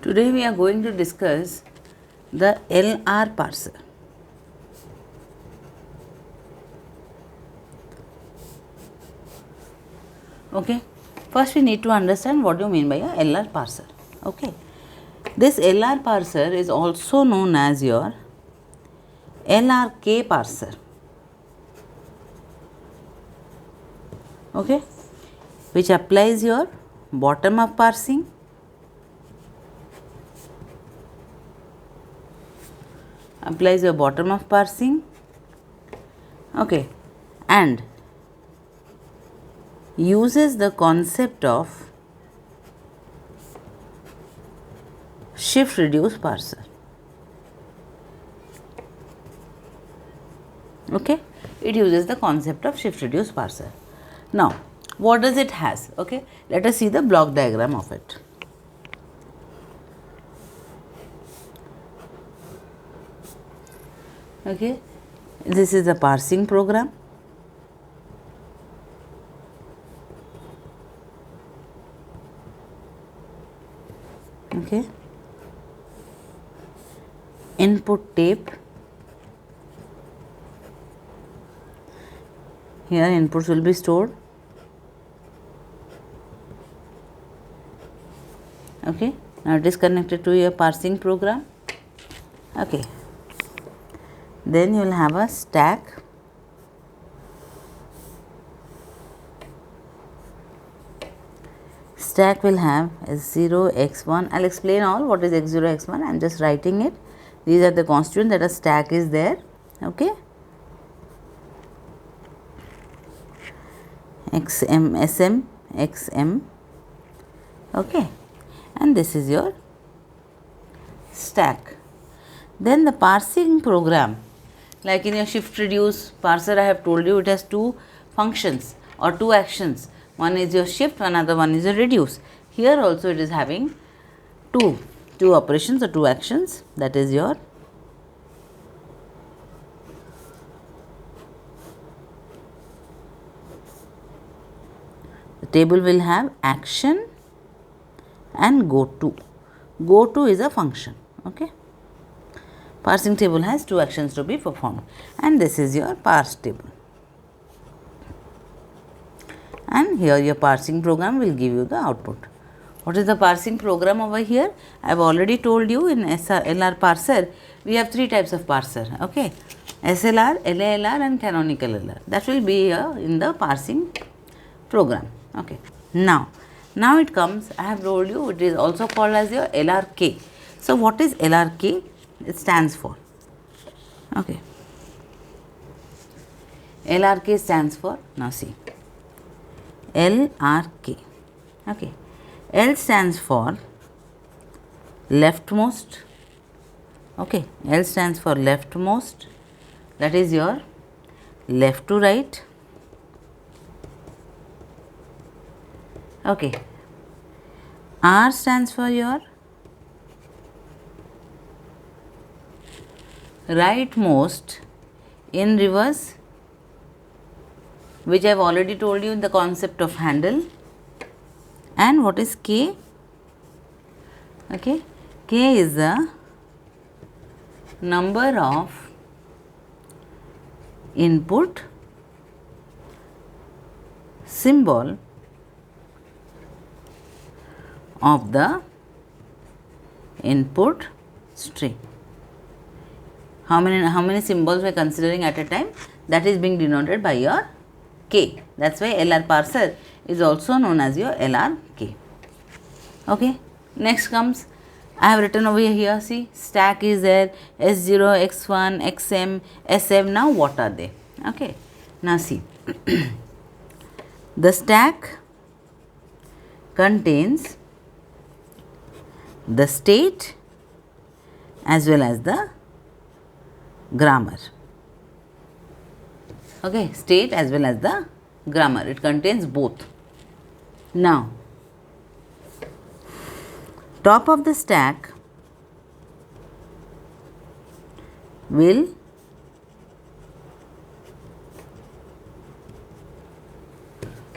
Today we are going to discuss the LR parser. Okay, first we need to understand what you mean by a LR parser. Okay, this LR parser is also known as your LRK parser. Okay, which applies your bottom up parsing, okay, and uses the concept of shift reduce parser. Okay, it uses the concept of shift reduce parser. Now, what does it has? Okay, let us see the block diagram of it. Okay, this is the parsing program. Okay, input tape. Here inputs will be stored. Okay, now it is connected to your parsing program. Okay, then you will have a stack. Stack will have x0, x1. I'll explain all what is x0, x1. I'm just writing it. These are the constituents that a stack is there. Okay, xm, sm, xm. Okay, and this is your stack. Then the parsing program, like in your shift reduce parser, I have told you it has two functions or two actions. One is your shift, another one is your reduce. Here also it is having two operations or two actions, that is your the table will have action and go to. Go to is a function. Okay, parsing table has two actions to be performed, and this is your parse table. And here your parsing program will give you the output. What is the parsing program over here? I have already told you in LR parser, we have three types of parser. Okay, SLR, LALR and canonical LR. That will be in the parsing program. Okay, now it comes, I have told you it is also called as your LRK. So what is LRK? It stands for, okay, LRK stands for, now see, LRK. Okay, L stands for leftmost. Okay, L stands for leftmost, that is your left to right. Okay, R stands for your rightmost in reverse, which I have already told you in the concept of handle. And what is K? Okay, K is the number of input symbol of the input string. How many symbols we are considering at a time? That is being denoted by your K. That's why LR parser is also known as your LRK. Okay, next comes, I have written over here, see, stack is there, S0, X1, XM, SM. Now what are they? Okay, now see, the stack contains the state as well as the grammar. Okay, state as well as the grammar, it contains both. Now, top of the stack will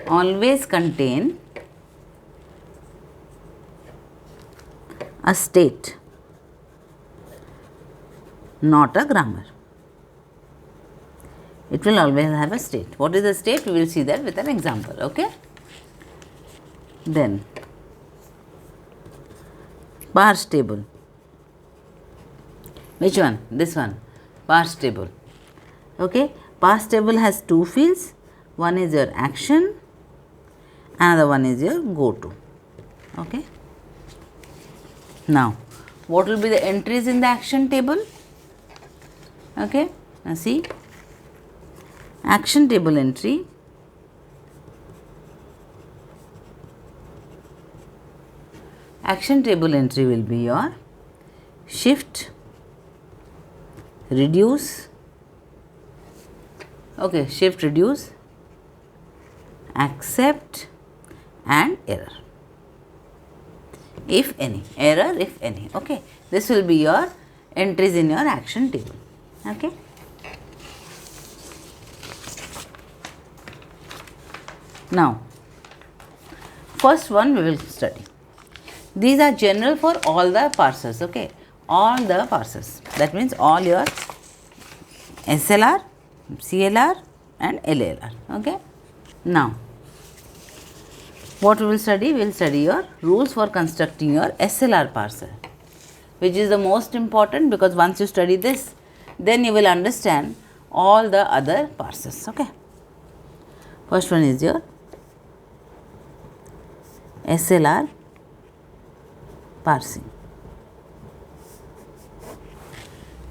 always contain a state, not a grammar. It will always have a state. What is the state? We will see that with an example. Okay. Then parse table. Which one? This one. Parse table. Okay. Parse table has two fields. One is your action, another one is your go to. Okay. Now, what will be the entries in the action table? Okay. Now see, action table entry. Action table entry will be your shift, reduce, okay, shift, reduce, accept and error, if any, error if any. Okay, this will be your entries in your action table. Okay. Now, first one we will study. These are general for all the parsers. Okay, all the parsers. That means all your SLR, CLR and LALR. Okay. Now, what we will study? We will study your rules for constructing your SLR parser, which is the most important, because once you study this, then you will understand all the other parsers. Okay. First one is your SLR parsing.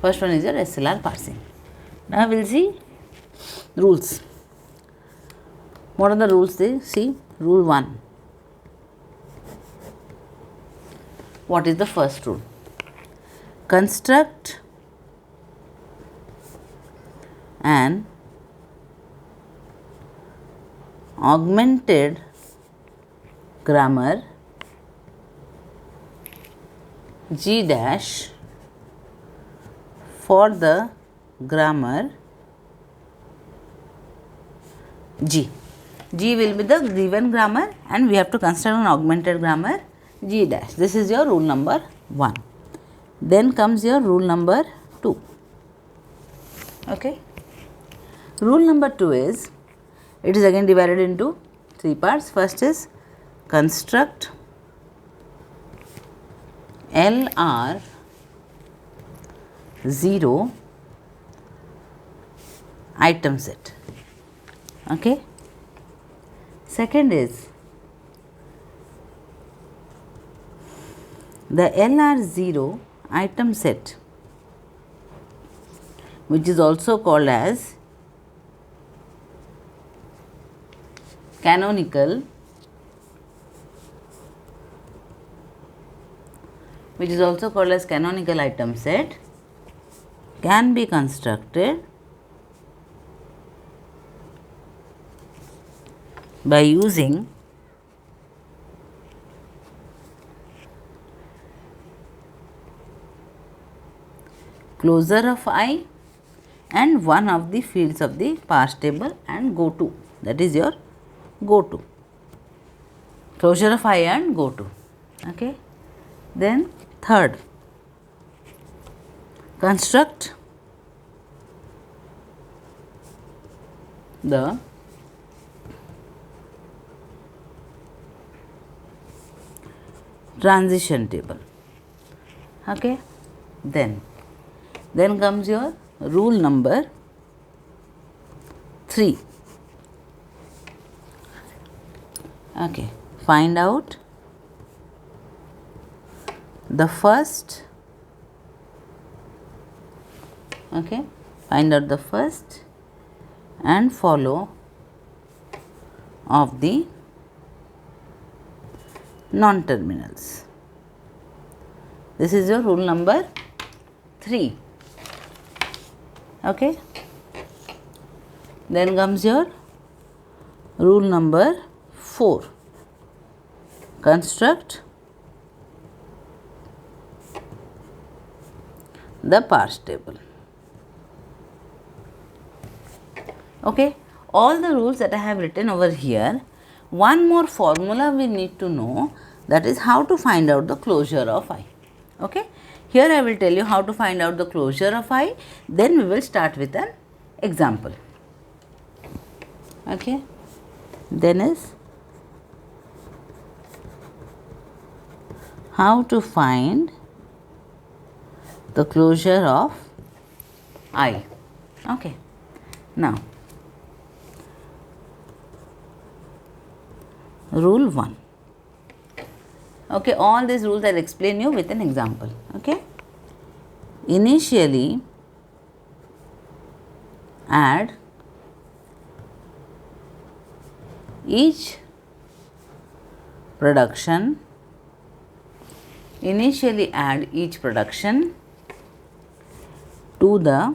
First one is your SLR parsing. Now we will see rules. What are the rules there? See, rule 1. What is the first rule? Construct an augmented grammar G dash for the grammar G. G will be the given grammar and we have to construct an augmented grammar G dash. This is your rule number 1. Then comes your rule number 2. Okay. Rule number 2 is, it is again divided into 3 parts. First is construct LR 0 item set. Okay. Second is the LR 0 item set, which is also called as canonical, which is also called as canonical item set, can be constructed by using closure of I and one of the fields of the parse table and go to, that is your go to. Closure of I and go to. Okay. Then third, construct the transition table. Okay. Then comes your rule number 3. Okay. Find out the first, okay, find out the first and follow of the non-terminals. This is your rule number 3. Okay. Then comes your rule number 4. Construct the parse table. Okay. All the rules that I have written over here, one more formula we need to know, that is how to find out the closure of I. Okay. Here I will tell you how to find out the closure of I, then we will start with an example. Okay. Then is how to find the closure of I. Okay. Now, rule 1. Okay, all these rules I will explain you with an example. Okay. Initially, add each production. Initially add each production to the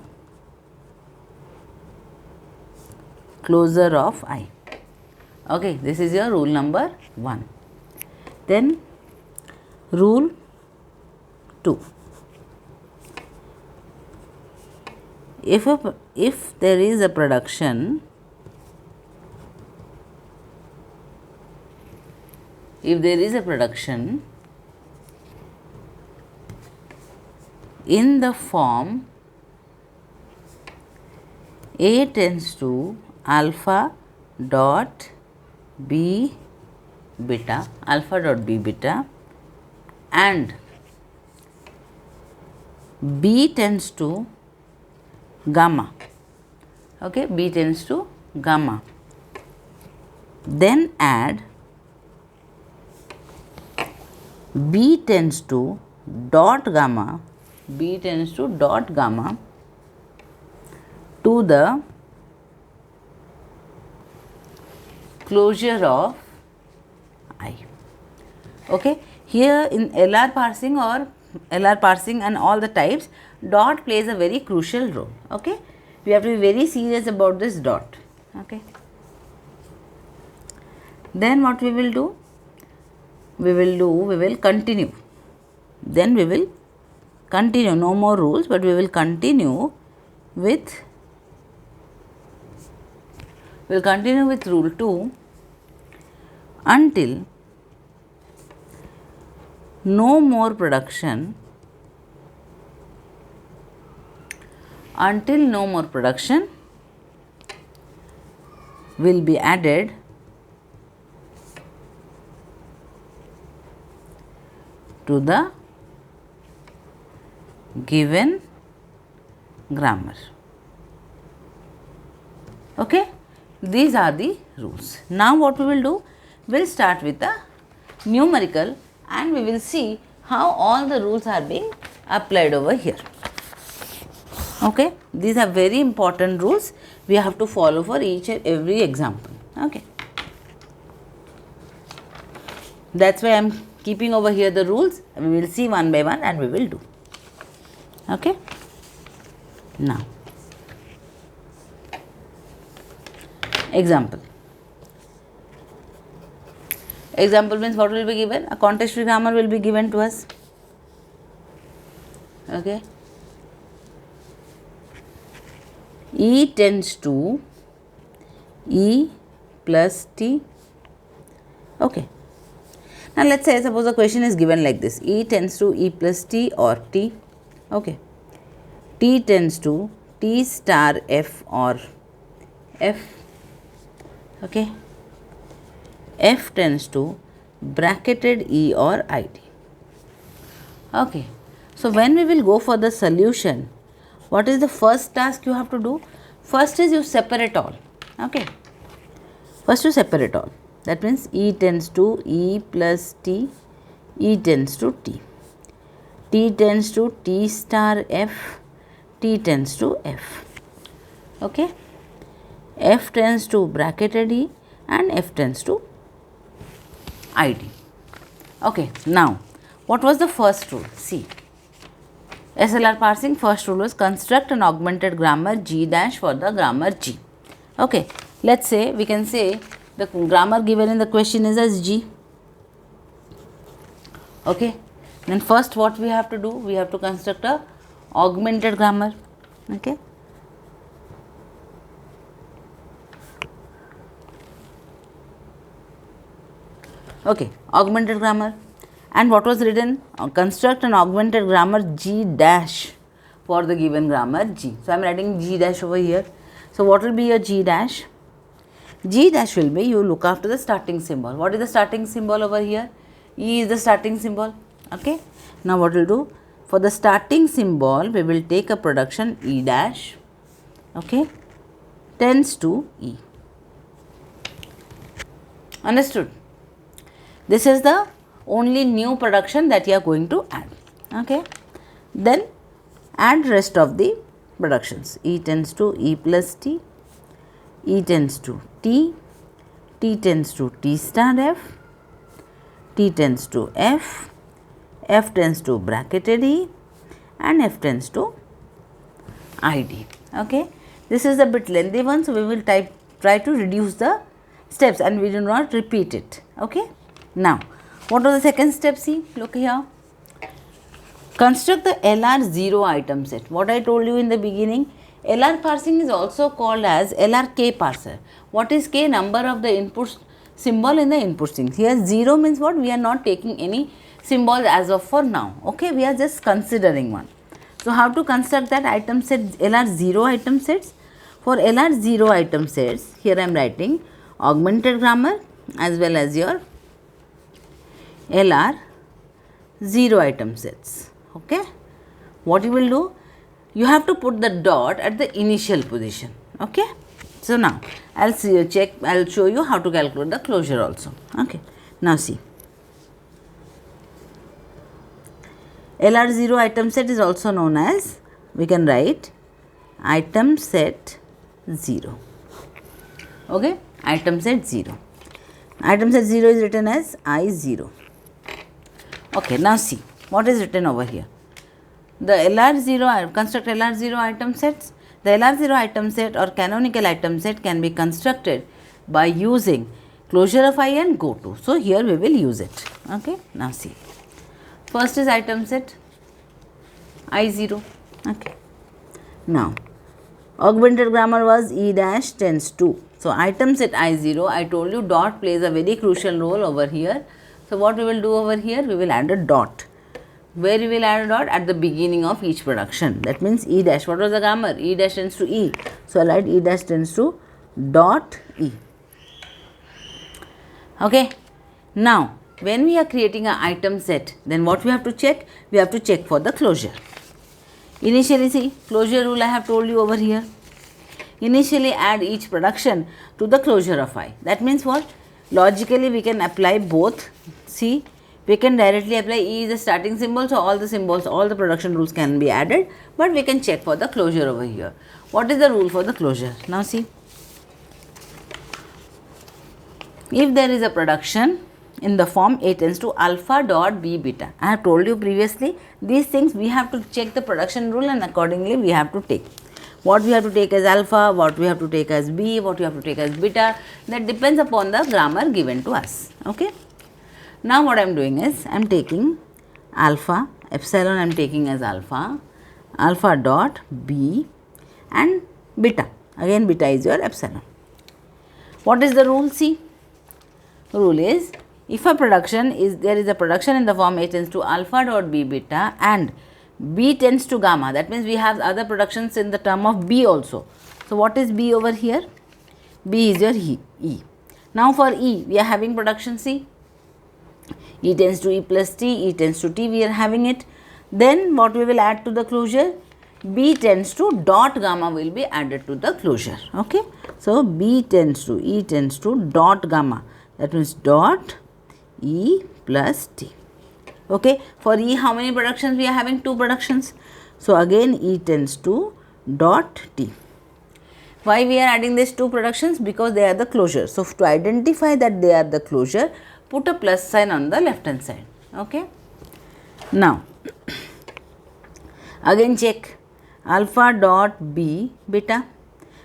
closure of I. Okay, this is your rule number 1. Then rule 2. If there is a production, in the form A tends to alpha dot B beta, and B tends to gamma. Okay, B tends to gamma. Then add B tends to dot gamma to the closure of I. Okay, here in LR parsing and all the types, dot plays a very crucial role. Okay, we have to be very serious about this dot. Okay, then what we will do? We will continue. Then we will continue, no more rules, but we will continue with rule 2 until no more production will be added to the given grammar. Okay, these are the rules. Now what we will do? We will start with the numerical and we will see how all the rules are being applied over here. Okay, these are very important rules we have to follow for each and every example. Okay, that's why I am keeping over here the rules. We will see one by one and we will do. Okay, now example means what will be given? A context free grammar will be given to us. Okay, E tends to E plus T. Okay, now let's say suppose the question is given like this: E tends to E plus T or T. Okay, T tends to T star F or F. Okay, F tends to bracketed E or ID. Okay, so when we will go for the solution, what is the first task you have to do? First is you separate all. Okay, first you separate all. That means E tends to E plus T, E tends to T, T tends to T star F, T tends to F. Okay, F tends to bracketed E and F tends to ID. Okay, now what was the first rule? See, SLR parsing first rule was construct an augmented grammar G dash for the grammar G. Okay, let's say we can say the grammar given in the question is as G. Okay, then first what we have to do? We have to construct a augmented grammar. Okay, okay, augmented grammar, And what was written? Construct an augmented grammar G dash for the given grammar G. So I am writing G dash over here. So what will be your G dash? G dash will be, you look after the starting symbol. What is the starting symbol over here? E is the starting symbol. Okay. Now what we'll do? For the starting symbol, we will take a production E dash. Okay. Tends to E. Understood? This is the only new production that you are going to add. Okay. Then add rest of the productions. E tends to E plus T, E tends to T, T tends to T star F, T tends to F, F tends to bracketed E, and F tends to ID. Okay. This is a bit lengthy one, so we will try to reduce the steps and we do not repeat it. Okay. Now, what was the second step? See, look here. Construct the LR 0 item set. What I told you in the beginning, LR parsing is also called as LRK parser. What is K? Number of the input symbol in the input string. Here 0 means what? We are not taking any symbols as of for now. Okay, we are just considering one. So how to construct that item set, LR 0 item sets? For LR 0 item sets, here I am writing augmented grammar as well as your LR 0 item sets. Okay. What you will do? You have to put the dot at the initial position. Okay. So now I'll show you how to calculate the closure also. Okay. Now see. LR 0 item set is also known as, we can write item set 0. Okay. Item set 0. Item set 0 is written as I0. Okay. Now see what is written over here. The LR 0, construct LR 0 item sets. The LR 0 item set or canonical item set can be constructed by using closure of I and go to. So here we will use it. Okay. Now see. First is item set I0. Okay. Now augmented grammar was E dash tends to. So item set I0, I told you dot plays a very crucial role over here. So what we will do over here? We will add a dot. Where we will add a dot? At the beginning of each production. That means E dash. What was the grammar? E dash tends to E. So I'll write E dash tends to dot E. Okay. Now when we are creating an item set, then what we have to check? We have to check for the closure. Initially see, closure rule I have told you over here. Initially add each production to the closure of I. That means what? Logically we can apply both. See, we can directly apply E is the starting symbol, so all the symbols, all the production rules can be added, but we can check for the closure over here. What is the rule for the closure? Now see, if there is a production in the form A tends to alpha dot B beta. I have told you previously, these things we have to check the production rule and accordingly we have to take. What we have to take as alpha, what we have to take as B, what we have to take as beta, that depends upon the grammar given to us. Okay. Now what I am doing is, I am taking alpha, epsilon I am taking as alpha, alpha dot B and beta. Again beta is your epsilon. What is the rule? See, rule is, if a production is, there is a production in the form A tends to alpha dot B beta and B tends to gamma. That means we have other productions in the term of B also. So what is B over here? B is your E. Now for E, we are having production C. E tends to E plus T, E tends to T, we are having it. Then what we will add to the closure? B tends to dot gamma will be added to the closure. Okay. So B tends to, E tends to dot gamma. That means dot E plus T. Okay. For E, how many productions we are having? 2 productions. So again E tends to dot T. Why we are adding these 2 productions? Because they are the closure. So to identify that they are the closure, put a plus sign on the left hand side. Okay. Now again check alpha dot B beta.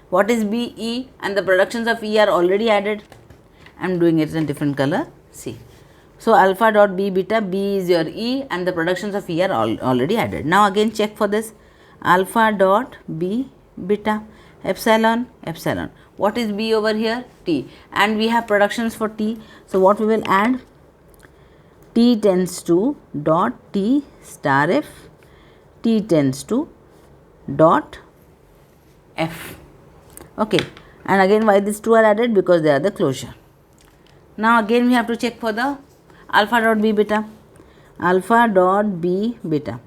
What is B? E, and the productions of E are already added. I am doing it in a different color. See. So alpha dot B beta, B is your E and the productions of E are already added. Now again check for this alpha dot B beta, epsilon, epsilon. What is B over here? T, and we have productions for T. So what we will add? T tends to dot T star F, T tends to dot F. Okay, and again why these two are added? Because they are the closure. Now again we have to check for the alpha dot b beta. Alpha dot b beta.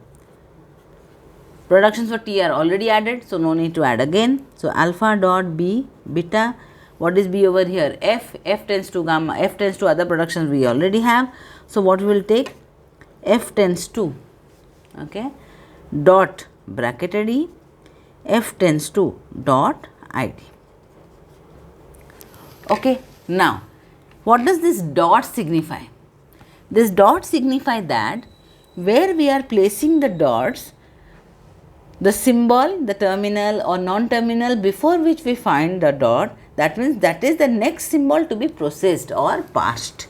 Productions for T are already added, so no need to add again. So alpha dot b beta. What is b over here? F. F tends to gamma. F tends to other productions we already have. So what we will take? F tends to, okay, dot bracketed E. F tends to dot id. Okay. Now, what does this dot signify? This dot signify that where we are placing the dots, the symbol, the terminal or non-terminal before which we find the dot, that means that is the next symbol to be processed or parsed.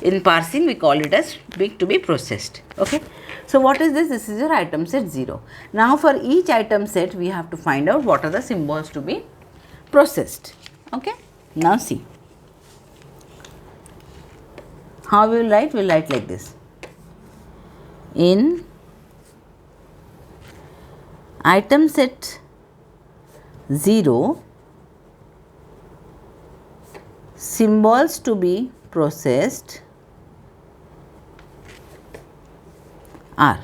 In parsing, we call it as to be processed. Okay. So what is this? This is your item set 0. Now for each item set, we have to find out what are the symbols to be processed. Okay. Now see. How we will write? We will write like this. In item set 0, symbols to be processed are.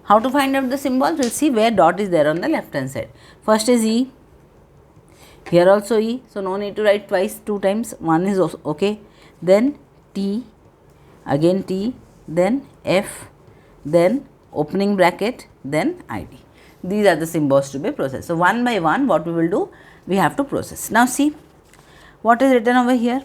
How to find out the symbols? We will see where dot is there on the left hand side. First is E, here also E, so no need to write twice, 2 times, one is okay. Then T, again T, then F, then opening bracket, then ID. These are the symbols to be processed. So one by one what we will do? We have to process. Now see what is written over here.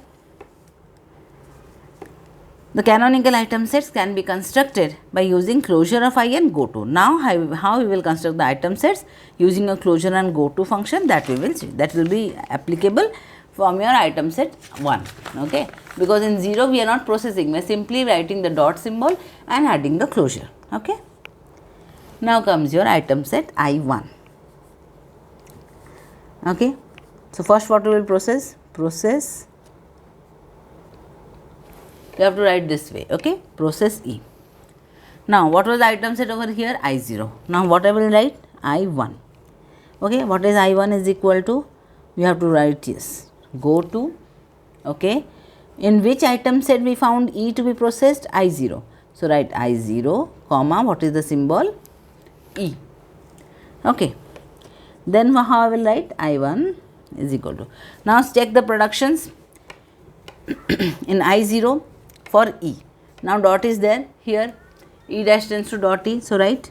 The canonical item sets can be constructed by using closure of I and go to. Now how we will construct the item sets? Using a closure and go to function, that we will see. That will be applicable from your item set 1. Okay. Because in 0 we are not processing, we are simply writing the dot symbol and adding the closure. Okay. Now comes your item set I1. Okay. So first what we will process? Process. You have to write this way. Okay. Process E. Now what was the item set over here? I0. Now what I will write? I1. Okay. What is I1 is equal to? We have to write yes. Go to. Okay. In which item set we found E to be processed? I0. So write I0, comma, what is the symbol? E. Okay. Then how I will write? I1 is equal to. Now check the productions in I0 for E. Now dot is there here. E dash tends to dot E. So write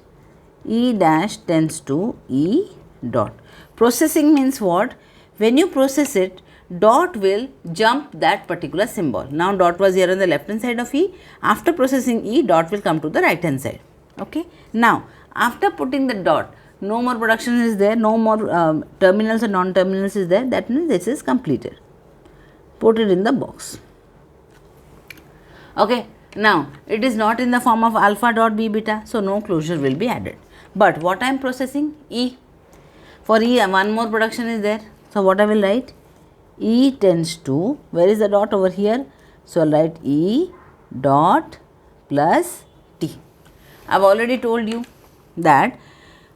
E dash tends to E dot. Processing means what? When you process it, dot will jump that particular symbol. Now dot was here on the left hand side of E. After processing E, dot will come to the right hand side. Okay. Now after putting the dot, no more production is there, no more terminals or non-terminals is there. That means this is completed. Put it in the box. Okay. Now it is not in the form of alpha dot b beta, so no closure will be added. But what I am processing? E. For E, one more production is there. So what I will write? E tends to, where is the dot over here? So I will write E dot plus T. I have already told you that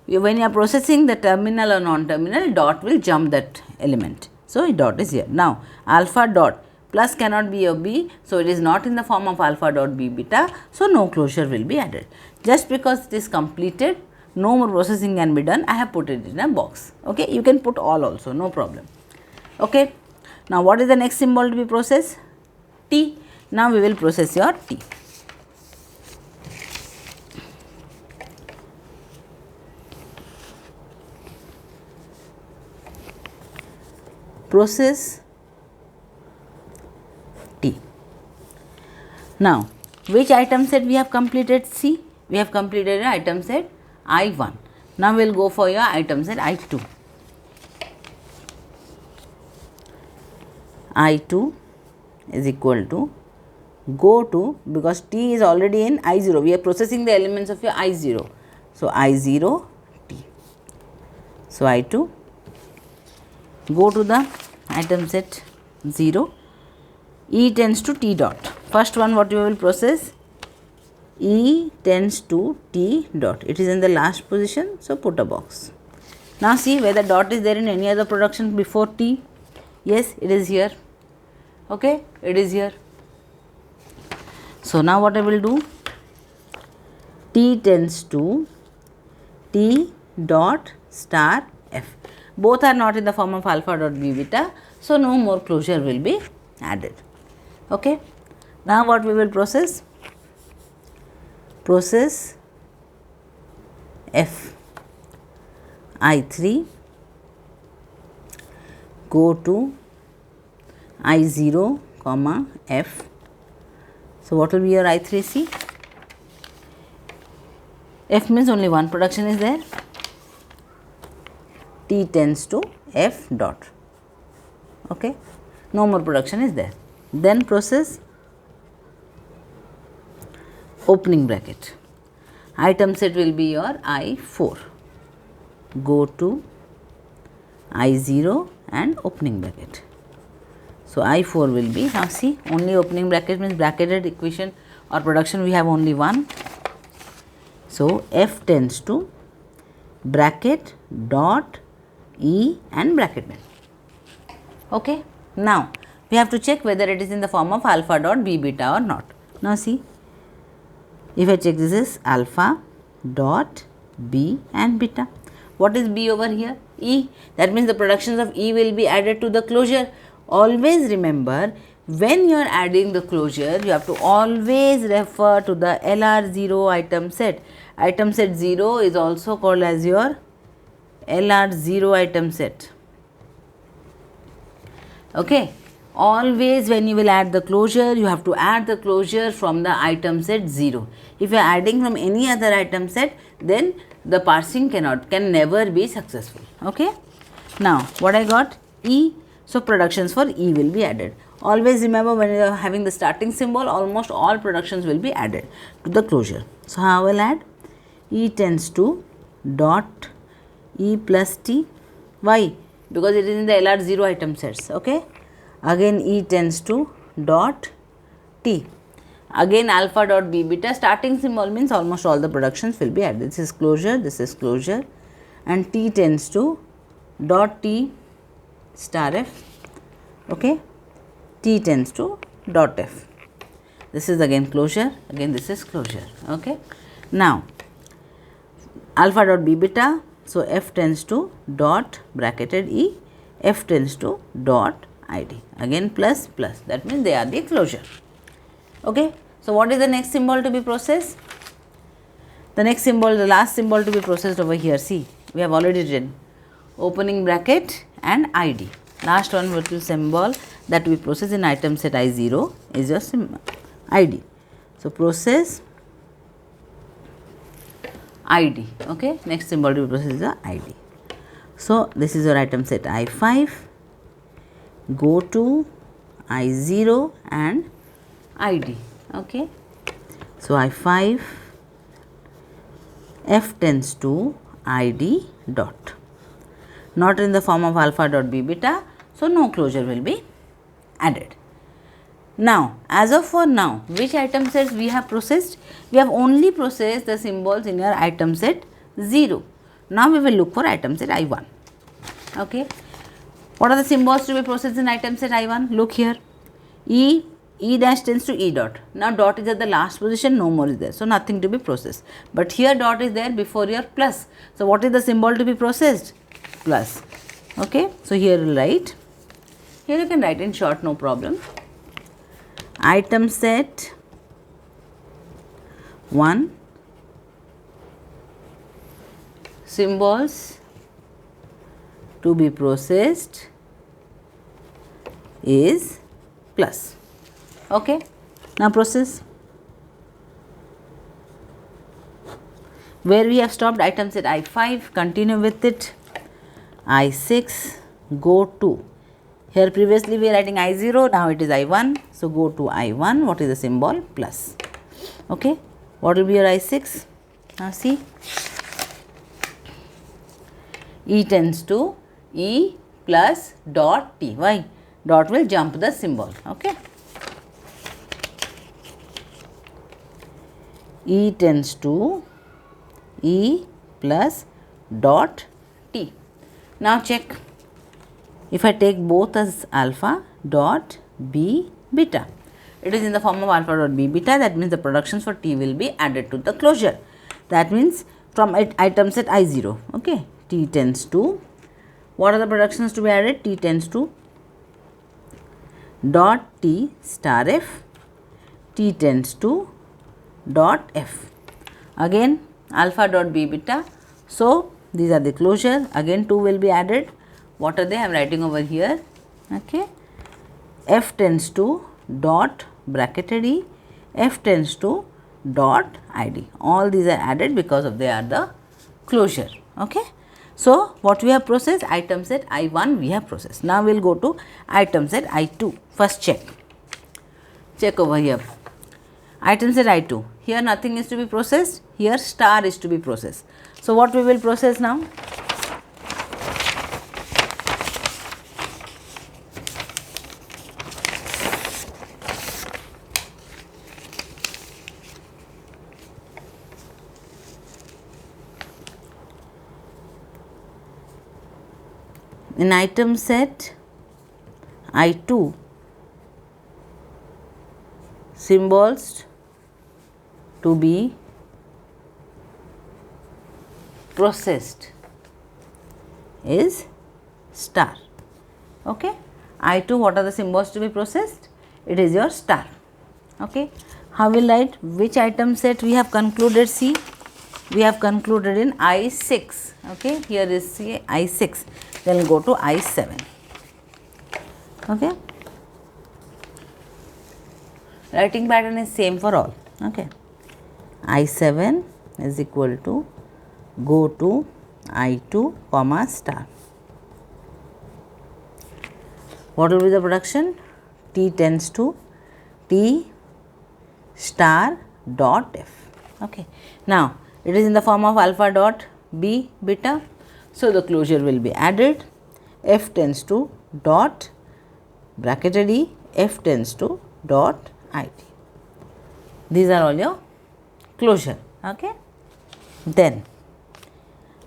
when you are processing the terminal or non-terminal, dot will jump that element. So dot is here. Now alpha dot plus cannot be a B, so it is not in the form of alpha dot b beta, so no closure will be added. Just because it is completed, no more processing can be done, I have put it in a box. Okay, you can put all also, no problem. Okay, now what is the next symbol to be processed? T. Now we will process your T. Process T. Now which item set we have completed? See, we have completed an item set I1. Now we will go for your item set I2. I2 is equal to go to, because T is already in I0, we are processing the elements of your I0. So I0 T. So I2, go to the item set 0, E tends to T dot. First one what you will process? E tends to T dot. It is in the last position, so put a box. Now see whether dot is there in any other production before T. Yes, it is here. Okay, it is here. So now what I will do? T tends to T dot star F. Both are not in the form of alpha dot B beta, so no more closure will be added. Okay. Now what we will process? Process F I3, go to I0 comma F. So what will be your I3C? F means only one production is there. T tends to F dot. Okay, no more production is there. Then process opening bracket. Item set will be your I4. Go to I0 and opening bracket. So I4 will be, now see, only opening bracket means bracketed equation or production we have only one. So F tends to bracket dot E and bracket name. Okay. Now we have to check whether it is in the form of alpha dot B beta or not. Now see, if I check, this is alpha dot B and beta. What is B over here? E. That means the productions of E will be added to the closure. Always remember, when you are adding the closure, you have to always refer to the LR0 item set. Item set 0 is also called as your LR0 item set. Okay. Always when you will add the closure, you have to add the closure from the item set 0. If you are adding from any other item set, then the parsing can never be successful. Okay. Now what I got? E. So productions for E will be added. Always remember, when you are having the starting symbol, almost all productions will be added to the closure. So how I will add? E tends to dot E plus T. Why? Because it is in the LR0 item sets. Okay. Again E tends to dot T. Again alpha dot B beta. Starting symbol means almost all the productions will be added. This is closure, and T tends to dot T star F. Okay. T tends to dot F. This is again closure, again this is closure. Okay. Now alpha dot B beta. So F tends to dot bracketed E, F tends to dot ID, again plus plus, that means they are the closure. Okay. So what is the next symbol to be processed? The next symbol, the last symbol to be processed over here, see, we have already written opening bracket and ID. Last one virtual symbol that we process in item set I0 is your ID. So process ID. Okay. Next symbol to be processed is the ID. So this is your item set I5. Go to I0 and ID. Okay. So I5, F tends to ID dot. Not in the form of alpha dot B beta, so no closure will be added. Now, as of for now, which item sets we have processed? We have only processed the symbols in your item set 0. Now we will look for item set I1. Okay. What are the symbols to be processed in item set I1? Look here. E dash tends to E dot. Now dot is at the last position, no more is there. So nothing to be processed. But here dot is there before your plus. So what is the symbol to be processed? Plus. Okay. So here you will write. Here you can write in short, no problem. Item set 1, symbols to be processed is plus. Okay. Now process. Where we have stopped, item set I5, continue with it. I6, go to. Here previously we are writing I0, now it is I1. So go to I1, what is the symbol? Plus. Okay. What will be your I6? Now see. E tends to E plus dot T. Why? Dot will jump the symbol. Okay. E tends to E plus dot T. Now check. If I take both as alpha dot B beta, it is in the form of alpha dot B beta. That means the productions for T will be added to the closure. That means from item set I0, okay, T tends to, what are the productions to be added? T tends to dot T star F, T tends to dot F, again alpha dot B beta. So these are the closure, again 2 will be added. What are they? I am writing over here, okay. F tends to dot bracketed E, F tends to dot ID. All these are added because of they are the closure, okay. So what we have processed? Item set I1 we have processed. Now we will go to item set I2. First check. Check over here. Item set I2. Here nothing is to be processed. Here star is to be processed. So what we will process now? In item set I2, symbols to be processed is star, okay. I2, what are the symbols to be processed? It is your star, okay. How will write? Which item set we have concluded? See, we have concluded in I6, okay. Here is see I6, then go to I7, okay. Writing pattern is same for all, okay. I7 is equal to, go to I2 comma star. What will be the production? T tends to T star dot F, okay. Now it is in the form of alpha dot B beta, so the closure will be added. F tends to dot bracketed E, F tends to dot ID. These are all your closure, okay. Then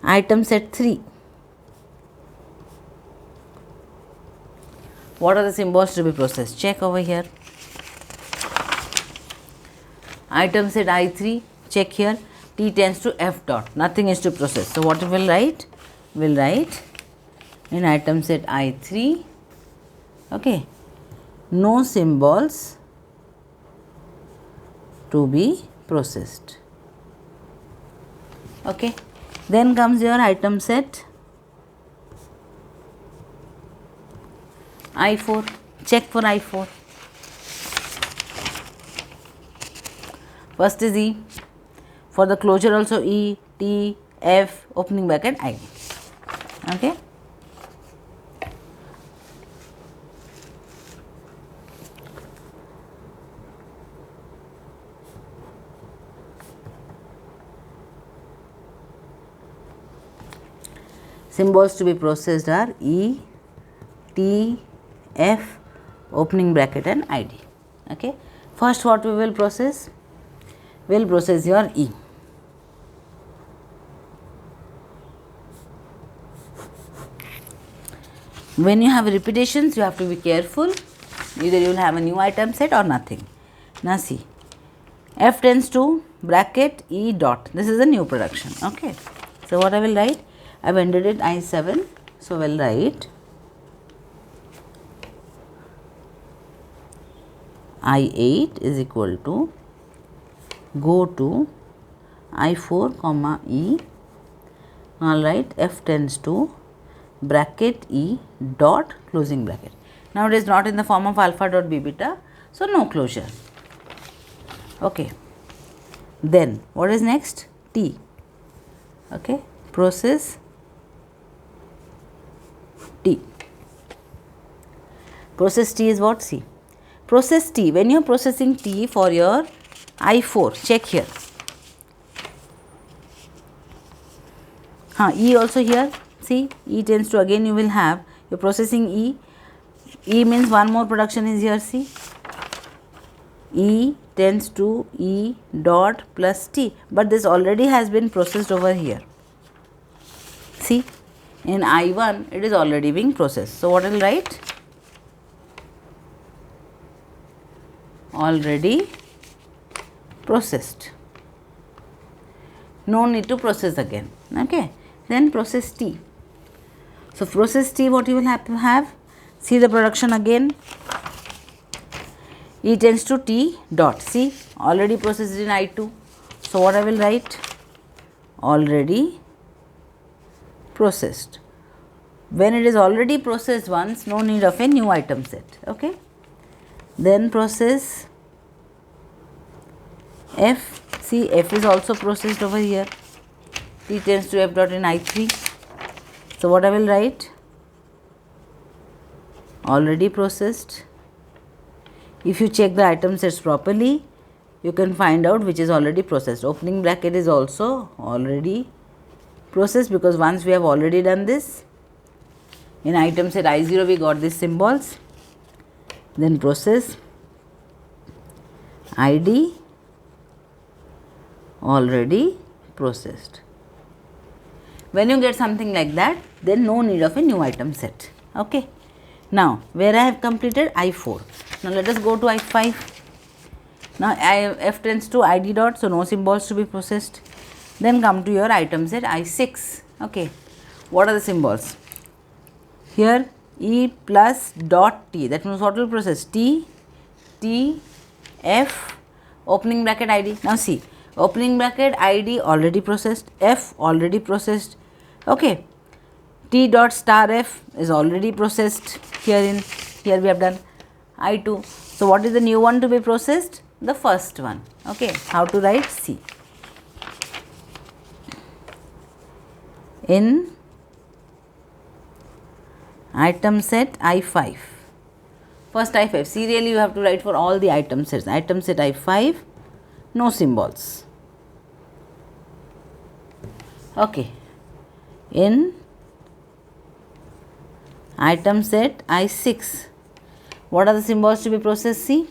item set 3. What are the symbols to be processed? Check over here. Item set I3, check here. T tends to F dot, nothing is to process. So what we will write? We will write in item set I3, okay, no symbols to be processed, okay. Then comes your item set I4, check for I4. First is E, for the closure also E, T, F, opening bracket, ID, okay. Symbols to be processed are E, T, F, opening bracket and ID, okay. First what we will process? We will process your E. When you have repetitions, you have to be careful, either you will have a new item set or nothing. Now see, F tends to bracket E dot, this is a new production, okay. So what I will write? I have ended it I7, so we will write I8 is equal to, go to I4 comma E, all right, F tends to bracket E dot closing bracket. Now it is not in the form of alpha dot B beta, so no closure, okay. Then what is next? T, okay, process T. Process T is what? See, process T, when you are processing T for your I4, check here. E also here, see, E tends to, again you will have, you are processing E, E means one more production is here, see. E tends to E dot plus T, but this already has been processed over here. See, in I1 it is already being processed. So, what I will write? Already processed. No need to process again. Okay. Then process T. So, process T, what you will have to have? See the production again. E tends to T dot. See, already processed in I2. So, what I will write? Already processed. When it is already processed once, no need of a new item set. Okay. Then process F. See, F is also processed over here. T tends to F dot in I3. So, what I will write? Already processed. If you check the item sets properly, you can find out which is already processed. Opening bracket is also already processed, because once we have already done this, in item set I0 we got these symbols. Then process ID, already processed. When you get something like that, then no need of a new item set. Okay. Now, where I have completed I4. Now, let us go to I5. Now, F tends to ID dot, so no symbols to be processed. Then come to your item set I6. Okay. What are the symbols? Here E plus dot T, that means what will process? T, T, F, opening bracket ID. Now, see, opening bracket ID already processed, F already processed. Okay. T dot star F is already processed here we have done I2. So, what is the new one to be processed? The first one. Okay. How to write? C. In item set I5. First I5. Serially you have to write for all the item sets. Item set I5, no symbols. Okay. In item set I6, what are the symbols to be processed? See,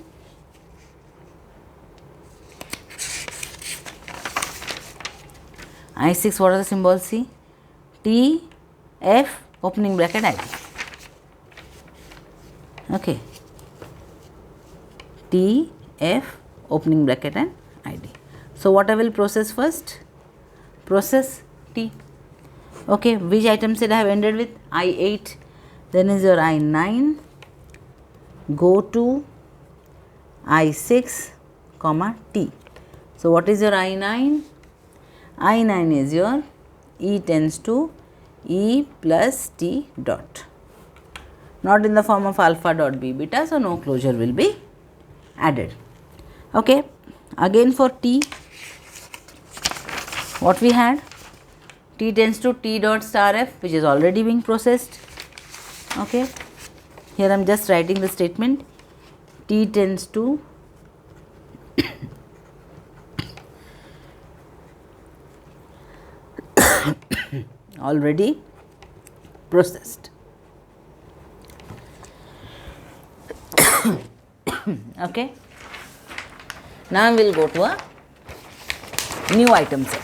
I6, what are the symbols? See, T, F, opening bracket ID. Okay. T, F, opening bracket and ID. So, what I will process first? Process T. Okay. Which item set I have ended with? I8. Then is your I9. Go to I6, comma T. So, what is your I9? I9 is your E tends to E plus T dot. Not in the form of alpha dot B beta, so no closure will be added. Okay. Again for T, what we had? T tends to T dot star F, which is already being processed. Okay. Here I am just writing the statement. T tends to already processed. Okay. Now we will go to a new item set.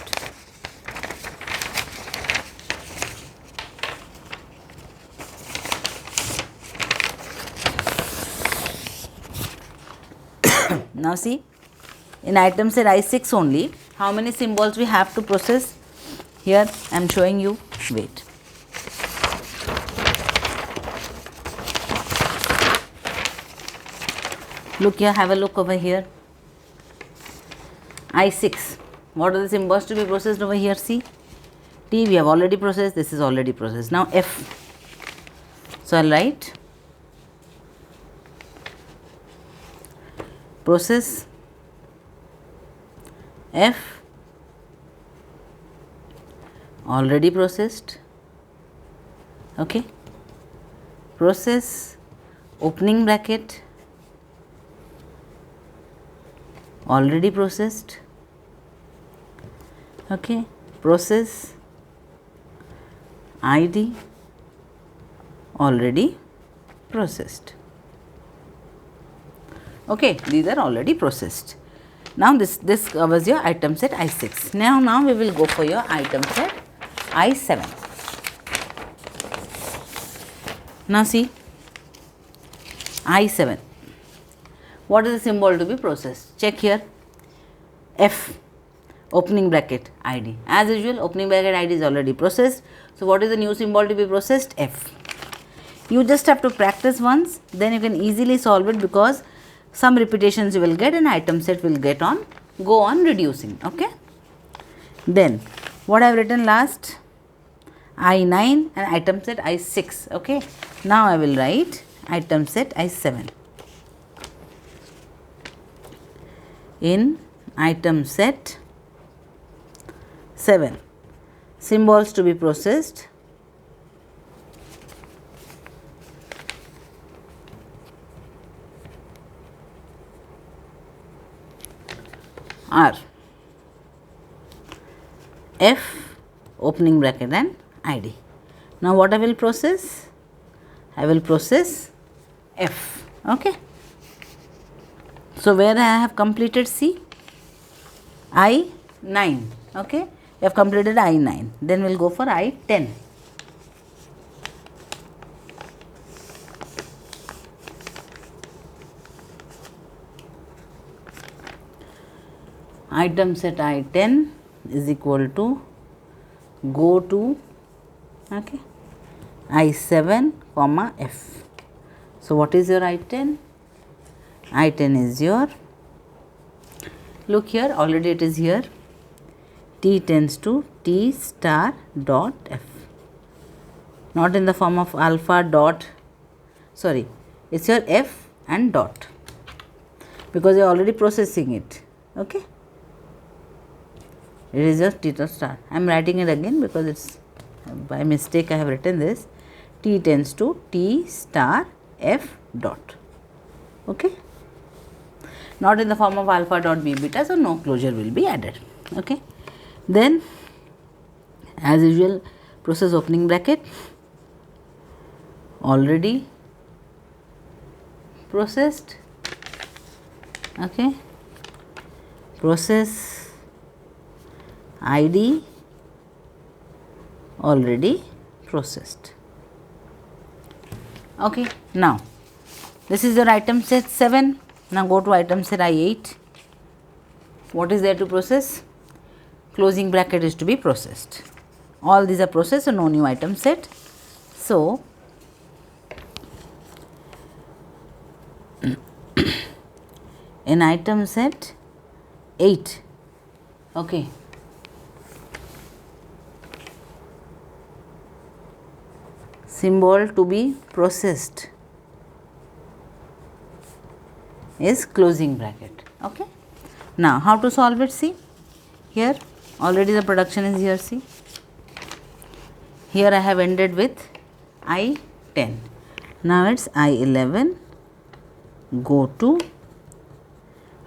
Now see, in item set I6 only, how many symbols we have to process? Here I am showing you. Wait. Look here, have a look over here. I6. What are the symbols to be processed over here? See, T we have already processed, this is already processed. Now F. So I'll write process F, already processed. Okay. Process opening bracket, already processed. Okay. Process ID, already processed. Okay, these are already processed. Now this covers your item set I6. Now we will go for your item set I7. Now see, I7. What is the symbol to be processed? Check here. F, opening bracket ID. As usual, opening bracket ID is already processed. So what is the new symbol to be processed? F. You just have to practice once, then you can easily solve it, because some repetitions you will get and item set will go on reducing. Okay. Then what I have written last? I9 and item set I6. Okay. Now I will write item set I7. In item set 7, symbols to be processed are F, opening bracket and ID. Now what I will process? I will process F. Okay. So where I have completed C? I9. Okay. We have completed I9. Then we will go for I10. Item set I10 is equal to go to, okay, I7 comma F. So what is your I10? I10 is your, look here, already it is here, T tends to T star dot F, not in the form of alpha dot, sorry, it's your F and dot, because you are already processing it. Okay. It is just T star. I am writing it again because it's by mistake I have written this. T tends to T star F dot. Okay. Not in the form of alpha dot B beta, so no closure will be added. Okay. Then as usual, process opening bracket, already processed. Okay. Process ID, already processed. Okay. Now this is your item set 7. Now go to item set I8. What is there to process? Closing bracket is to be processed. All these are processed, so no new item set. So in item set 8, okay, symbol to be processed is closing bracket. Okay. Now how to solve it? See, here already the production is here. See, here I have ended with I10. Now it's I11 go to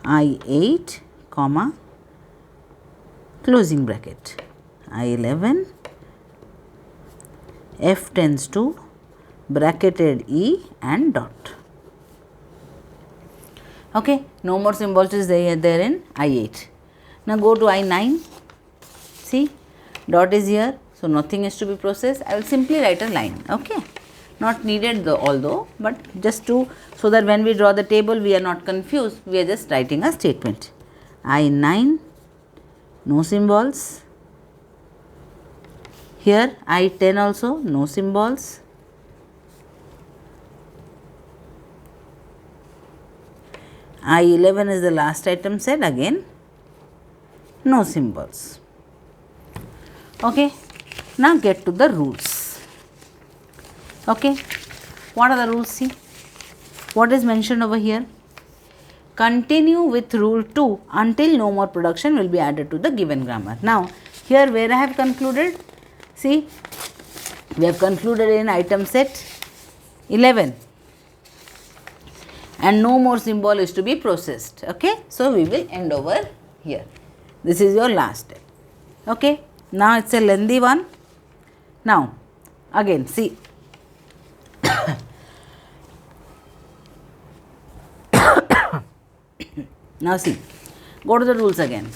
I8 comma closing bracket, I11 F tends to bracketed E and dot. Okay, no more symbols is there in I8. Now go to I9. See, dot is here, so nothing is to be processed. I will simply write a line. Okay, not needed although, but just to, so that when we draw the table we are not confused, we are just writing a statement. I9, no symbols. Here I10 also, no symbols. I11 is the last item set, again no symbols. Okay. Now get to the rules. Okay. What are the rules? See, what is mentioned over here? Continue with rule 2 until no more production will be added to the given grammar. Now here where I have concluded, see, we have concluded in item set 11 and no more symbol is to be processed. Okay. So we will end over here. This is your last step. Okay. Now it's a lengthy one. Now again see, Now see, go to the rules again.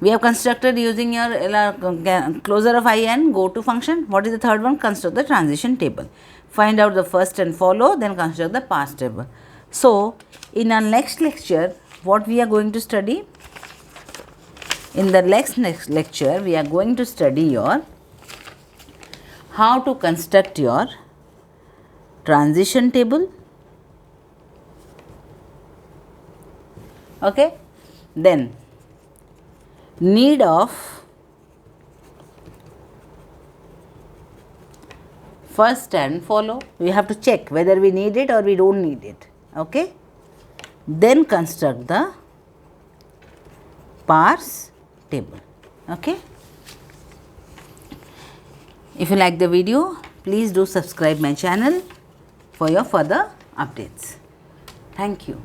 We have constructed using your LR closure of IN, go to function. What is the third one? Construct the transition table. Find out the first and follow, then construct the parse table. So, in our next lecture, what we are going to study? In the next lecture, we are going to study your how to construct your transition table. Okay, then need of first and follow. We have to check whether we need it or we don't need it. Okay, then construct the parse table. Okay. If you like the video, please do subscribe my channel for your further updates. Thank you.